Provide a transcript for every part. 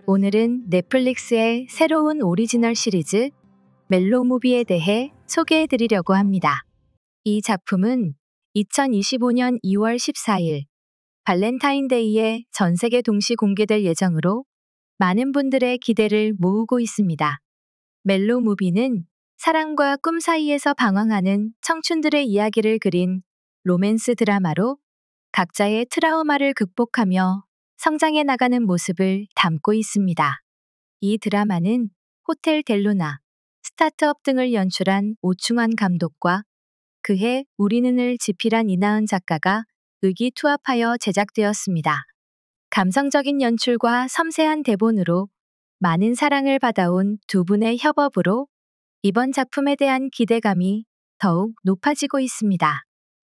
오늘은 넷플릭스의 새로운 오리지널 시리즈 멜로우 무비에 대해 소개해 드리려고 합니다. 이 작품은 2025년 2월 14일 발렌타인데이에 전 세계 동시 공개될 예정으로 많은 분들의 기대를 모으고 있습니다. 멜로우 무비는 사랑과 꿈 사이에서 방황하는 청춘들의 이야기를 그린 로맨스 드라마로 각자의 트라우마를 극복하며 성장해 나가는 모습을 담고 있습니다. 이 드라마는 호텔 델루나, 스타트업 등을 연출한 오충환 감독과 그해 우리는을 집필한 이나은 작가가 의기투합하여 제작되었습니다. 감성적인 연출과 섬세한 대본으로 많은 사랑을 받아온 두 분의 협업으로 이번 작품에 대한 기대감이 더욱 높아지고 있습니다.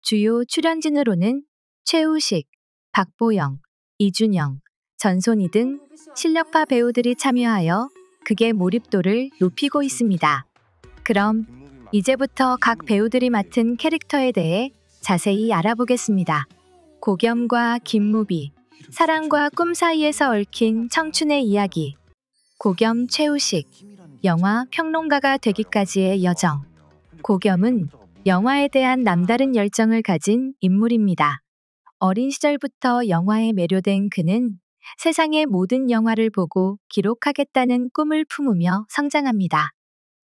주요 출연진으로는 최우식, 박보영, 이준영, 전소니 등 실력파 배우들이 참여하여 극의 몰입도를 높이고 있습니다. 그럼 이제부터 각 배우들이 맡은 캐릭터에 대해 자세히 알아보겠습니다. 고겸과 김무비, 사랑과 꿈 사이에서 얽힌 청춘의 이야기. 고겸 최우식, 영화 평론가가 되기까지의 여정. 고겸은 영화에 대한 남다른 열정을 가진 인물입니다. 어린 시절부터 영화에 매료된 그는 세상의 모든 영화를 보고 기록하겠다는 꿈을 품으며 성장합니다.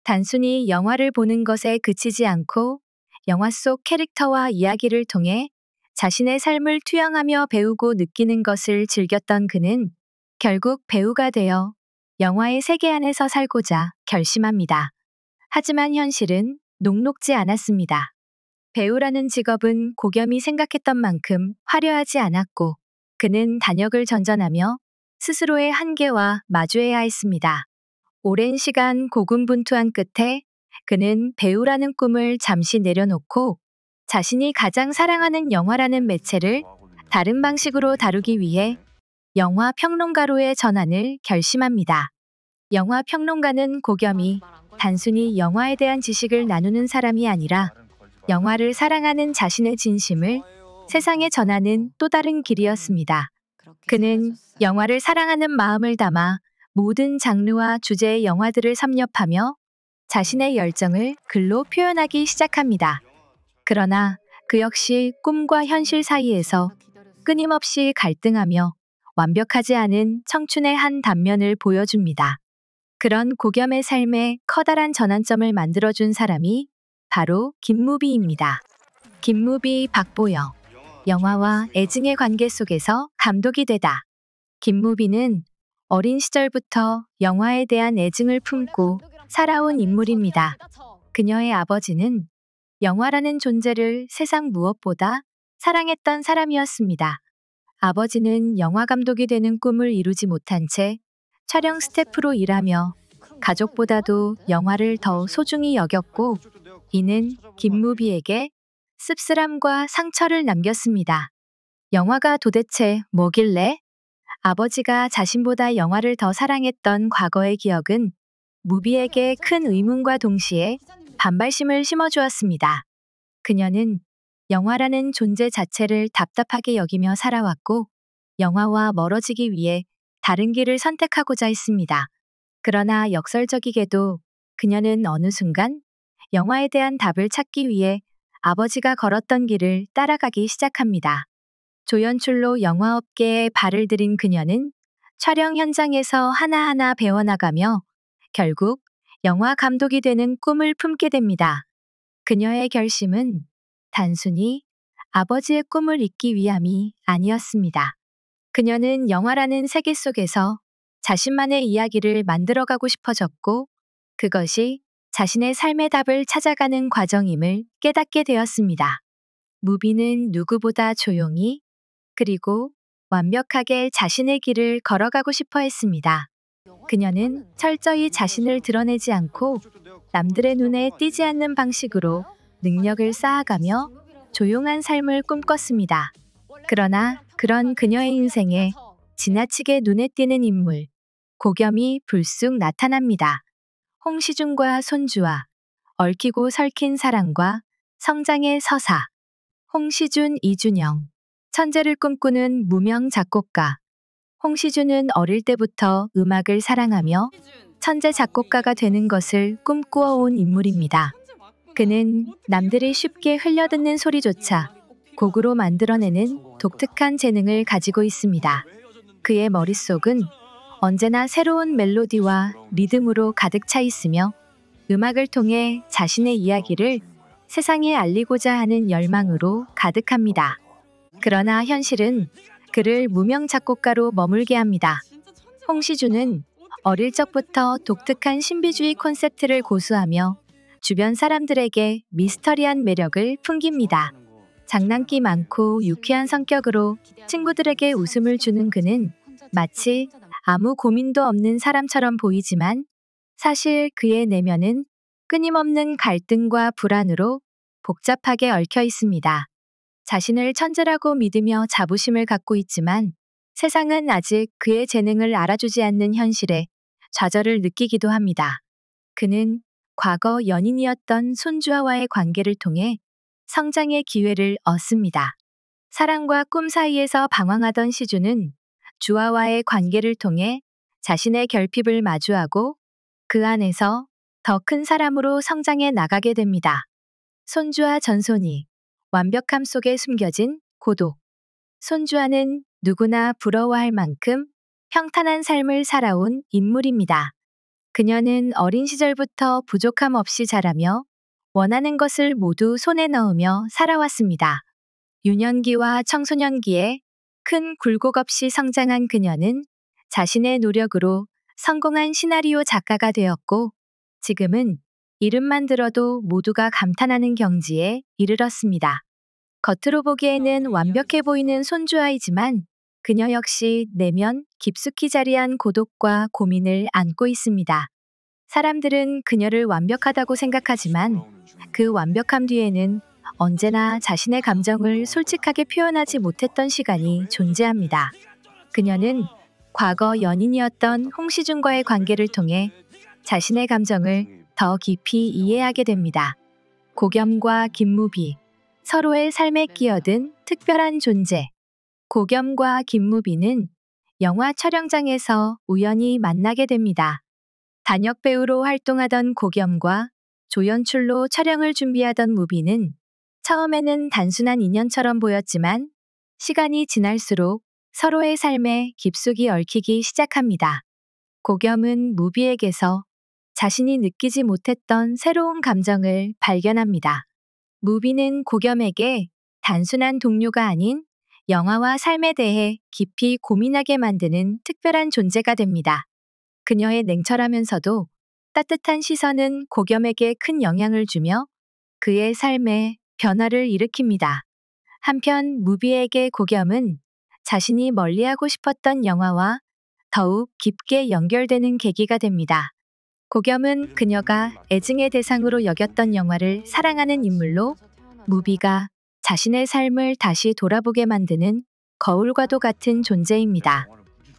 단순히 영화를 보는 것에 그치지 않고 영화 속 캐릭터와 이야기를 통해 자신의 삶을 투영하며 배우고 느끼는 것을 즐겼던 그는 결국 배우가 되어 영화의 세계 안에서 살고자 결심합니다. 하지만 현실은 녹록지 않았습니다. 배우라는 직업은 고겸이 생각했던 만큼 화려하지 않았고 그는 단역을 전전하며 스스로의 한계와 마주해야 했습니다. 오랜 시간 고군분투한 끝에 그는 배우라는 꿈을 잠시 내려놓고 자신이 가장 사랑하는 영화라는 매체를 다른 방식으로 다루기 위해 영화 평론가로의 전환을 결심합니다. 영화 평론가는 고겸이 단순히 영화에 대한 지식을 나누는 사람이 아니라 영화를 사랑하는 자신의 진심을 세상에 전하는 또 다른 길이었습니다. 그는 영화를 사랑하는 마음을 담아 모든 장르와 주제의 영화들을 섭렵하며 자신의 열정을 글로 표현하기 시작합니다. 그러나 그 역시 꿈과 현실 사이에서 끊임없이 갈등하며 완벽하지 않은 청춘의 한 단면을 보여줍니다. 그런 고겸의 삶에 커다란 전환점을 만들어준 사람이 바로 김무비입니다. 김무비 박보영. 영화와 애증의 관계 속에서 감독이 되다. 김무비는 어린 시절부터 영화에 대한 애증을 품고 살아온 인물입니다. 그녀의 아버지는 영화라는 존재를 세상 무엇보다 사랑했던 사람이었습니다. 아버지는 영화 감독이 되는 꿈을 이루지 못한 채 촬영 스태프로 일하며 가족보다도 영화를 더 소중히 여겼고 이는 김무비에게 씁쓸함과 상처를 남겼습니다. 영화가 도대체 뭐길래? 아버지가 자신보다 영화를 더 사랑했던 과거의 기억은 무비에게 큰 의문과 동시에 반발심을 심어주었습니다. 그녀는 영화라는 존재 자체를 답답하게 여기며 살아왔고 영화와 멀어지기 위해 다른 길을 선택하고자 했습니다. 그러나 역설적이게도 그녀는 어느 순간 영화에 대한 답을 찾기 위해 아버지가 걸었던 길을 따라가기 시작합니다. 조연출로 영화업계에 발을 들인 그녀는 촬영 현장에서 하나하나 배워나가며 결국 영화 감독이 되는 꿈을 품게 됩니다. 그녀의 결심은 단순히 아버지의 꿈을 잇기 위함이 아니었습니다. 그녀는 영화라는 세계 속에서 자신만의 이야기를 만들어가고 싶어졌고 그것이 자신의 삶의 답을 찾아가는 과정임을 깨닫게 되었습니다. 무비는 누구보다 조용히 그리고 완벽하게 자신의 길을 걸어가고 싶어 했습니다. 그녀는 철저히 자신을 드러내지 않고 남들의 눈에 띄지 않는 방식으로 능력을 쌓아가며 조용한 삶을 꿈꿨습니다. 그러나 그런 그녀의 인생에 지나치게 눈에 띄는 인물, 고겸이 불쑥 나타납니다. 홍시준과 손주아, 얽히고 설킨 사랑과 성장의 서사. 홍시준, 이준영, 천재를 꿈꾸는 무명 작곡가. 홍시준은 어릴 때부터 음악을 사랑하며 천재 작곡가가 되는 것을 꿈꾸어온 인물입니다. 그는 남들이 쉽게 흘려듣는 소리조차 곡으로 만들어내는 독특한 재능을 가지고 있습니다. 그의 머릿속은 언제나 새로운 멜로디와 리듬으로 가득 차 있으며 음악을 통해 자신의 이야기를 세상에 알리고자 하는 열망으로 가득합니다. 그러나 현실은 그를 무명 작곡가로 머물게 합니다. 홍시준은 어릴 적부터 독특한 신비주의 콘셉트를 고수하며 주변 사람들에게 미스터리한 매력을 풍깁니다. 장난기 많고 유쾌한 성격으로 친구들에게 웃음을 주는 그는 마치 아무 고민도 없는 사람처럼 보이지만 사실 그의 내면은 끊임없는 갈등과 불안으로 복잡하게 얽혀 있습니다. 자신을 천재라고 믿으며 자부심을 갖고 있지만 세상은 아직 그의 재능을 알아주지 않는 현실에 좌절을 느끼기도 합니다. 그는 과거 연인이었던 손주아와의 관계를 통해 성장의 기회를 얻습니다. 사랑과 꿈 사이에서 방황하던 시주는 주아와의 관계를 통해 자신의 결핍을 마주하고 그 안에서 더 큰 사람으로 성장해 나가게 됩니다. 손주아 전손이 완벽함 속에 숨겨진 고독. 손주아는 누구나 부러워할 만큼 평탄한 삶을 살아온 인물입니다. 그녀는 어린 시절부터 부족함 없이 자라며 원하는 것을 모두 손에 넣으며 살아왔습니다. 유년기와 청소년기에 큰 굴곡 없이 성장한 그녀는 자신의 노력으로 성공한 시나리오 작가가 되었고 지금은 이름만 들어도 모두가 감탄하는 경지에 이르렀습니다. 겉으로 보기에는 완벽해 보이는 손주아이지만 그녀 역시 내면 깊숙이 자리한 고독과 고민을 안고 있습니다. 사람들은 그녀를 완벽하다고 생각하지만 그 완벽함 뒤에는 언제나 자신의 감정을 솔직하게 표현하지 못했던 시간이 존재합니다. 그녀는 과거 연인이었던 홍시준과의 관계를 통해 자신의 감정을 더 깊이 이해하게 됩니다. 고겸과 김무비, 서로의 삶에 끼어든 특별한 존재. 고겸과 김무비는 영화 촬영장에서 우연히 만나게 됩니다. 단역 배우로 활동하던 고겸과 조연출로 촬영을 준비하던 무비는 처음에는 단순한 인연처럼 보였지만 시간이 지날수록 서로의 삶에 깊숙이 얽히기 시작합니다. 고겸은 무비에게서 자신이 느끼지 못했던 새로운 감정을 발견합니다. 무비는 고겸에게 단순한 동료가 아닌 영화와 삶에 대해 깊이 고민하게 만드는 특별한 존재가 됩니다. 그녀의 냉철하면서도 따뜻한 시선은 고겸에게 큰 영향을 주며 그의 삶에 변화를 일으킵니다. 한편 무비에게 고겸은 자신이 멀리하고 싶었던 영화와 더욱 깊게 연결되는 계기가 됩니다. 고겸은 그녀가 애증의 대상으로 여겼던 영화를 사랑하는 인물로 무비가 자신의 삶을 다시 돌아보게 만드는 거울과도 같은 존재입니다.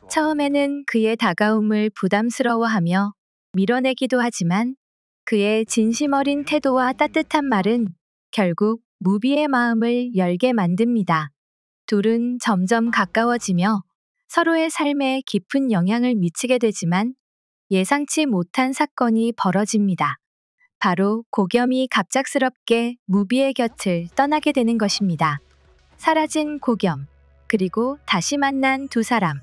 처음에는 그의 다가옴을 부담스러워하며 밀어내기도 하지만 그의 진심 어린 태도와 따뜻한 말은 결국 무비의 마음을 열게 만듭니다. 둘은 점점 가까워지며 서로의 삶에 깊은 영향을 미치게 되지만 예상치 못한 사건이 벌어집니다. 바로 고겸이 갑작스럽게 무비의 곁을 떠나게 되는 것입니다. 사라진 고겸, 그리고 다시 만난 두 사람.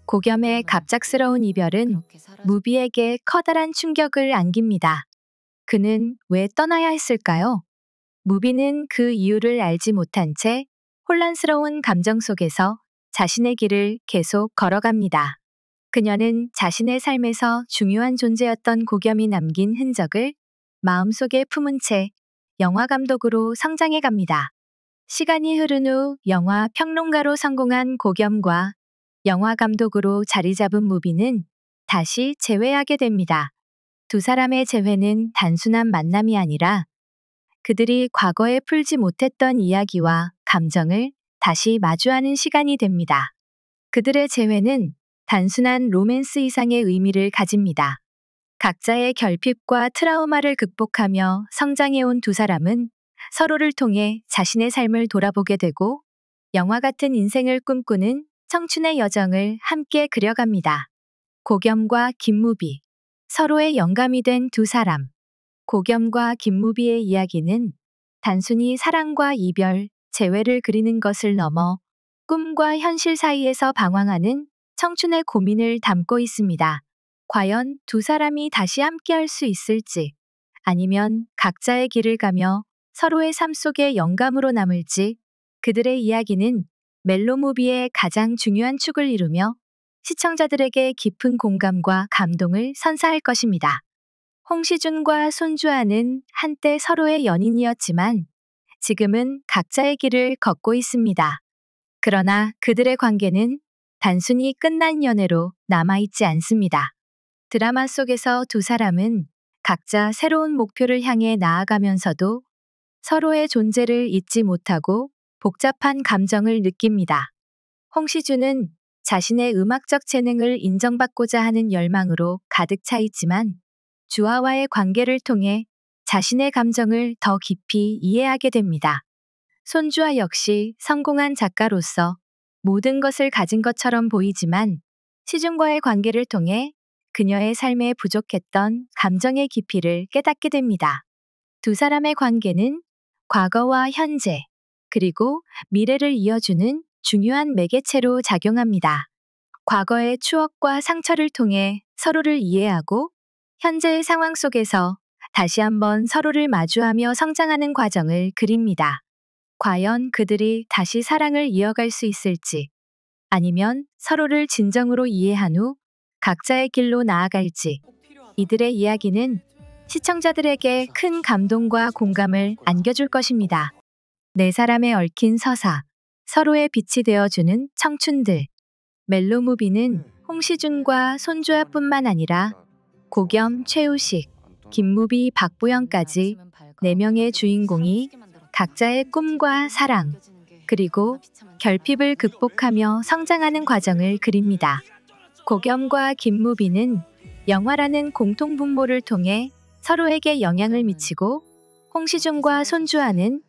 고겸의 갑작스러운 이별은 무비에게 커다란 충격을 안깁니다. 그는 왜 떠나야 했을까요? 무비는 그 이유를 알지 못한 채 혼란스러운 감정 속에서 자신의 길을 계속 걸어갑니다. 그녀는 자신의 삶에서 중요한 존재였던 고겸이 남긴 흔적을 마음속에 품은 채 영화 감독으로 성장해 갑니다. 시간이 흐른 후 영화 평론가로 성공한 고겸과 영화 감독으로 자리 잡은 무비는 다시 재회하게 됩니다. 두 사람의 재회는 단순한 만남이 아니라 그들이 과거에 풀지 못했던 이야기와 감정을 다시 마주하는 시간이 됩니다. 그들의 재회는 단순한 로맨스 이상의 의미를 가집니다. 각자의 결핍과 트라우마를 극복하며 성장해온 두 사람은 서로를 통해 자신의 삶을 돌아보게 되고 영화 같은 인생을 꿈꾸는 청춘의 여정을 함께 그려갑니다. 고겸과 김무비. 서로의 영감이 된 두 사람. 고겸과 김무비의 이야기는 단순히 사랑과 이별, 재회를 그리는 것을 넘어 꿈과 현실 사이에서 방황하는 청춘의 고민을 담고 있습니다. 과연 두 사람이 다시 함께할 수 있을지, 아니면 각자의 길을 가며 서로의 삶 속에 영감으로 남을지, 그들의 이야기는 멜로무비의 가장 중요한 축을 이루며 시청자들에게 깊은 공감과 감동을 선사할 것입니다. 홍시준과 손주아는 한때 서로의 연인이었지만 지금은 각자의 길을 걷고 있습니다. 그러나 그들의 관계는 단순히 끝난 연애로 남아있지 않습니다. 드라마 속에서 두 사람은 각자 새로운 목표를 향해 나아가면서도 서로의 존재를 잊지 못하고 복잡한 감정을 느낍니다. 홍시준은 자신의 음악적 재능을 인정받고자 하는 열망으로 가득 차 있지만 주아와의 관계를 통해 자신의 감정을 더 깊이 이해하게 됩니다. 손주아 역시 성공한 작가로서 모든 것을 가진 것처럼 보이지만 시준과의 관계를 통해 그녀의 삶에 부족했던 감정의 깊이를 깨닫게 됩니다. 두 사람의 관계는 과거와 현재, 그리고 미래를 이어주는 중요한 매개체로 작용합니다. 과거의 추억과 상처를 통해 서로를 이해하고 현재의 상황 속에서 다시 한번 서로를 마주하며 성장하는 과정을 그립니다. 과연 그들이 다시 사랑을 이어갈 수 있을지, 아니면 서로를 진정으로 이해한 후 각자의 길로 나아갈지, 이들의 이야기는 시청자들에게 큰 감동과 공감을 안겨줄 것입니다. 네 사람의 얽힌 서사, 서로의 빛이 되어주는 청춘들. 멜로무비는 홍시준과 손주아뿐만 아니라 고겸, 최우식, 김무비, 박보영까지 4명의 주인공이 각자의 꿈과 사랑, 그리고 결핍을 극복하며 성장하는 과정을 그립니다. 고겸과 김무비는 영화라는 공통분모를 통해 서로에게 영향을 미치고, 홍시준과 손주아는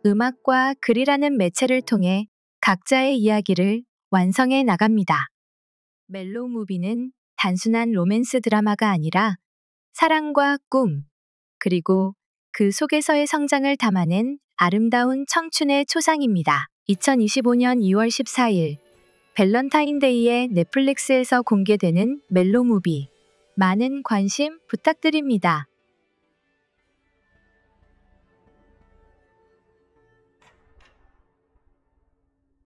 음악과 글이라는 매체를 통해 각자의 이야기를 완성해 나갑니다. 멜로무비는 단순한 로맨스 드라마가 아니라 사랑과 꿈, 그리고 그 속에서의 성장을 담아낸 아름다운 청춘의 초상입니다. 2025년 2월 14일 밸런타인데이에 넷플릭스에서 공개되는 멜로무비. 많은 관심 부탁드립니다.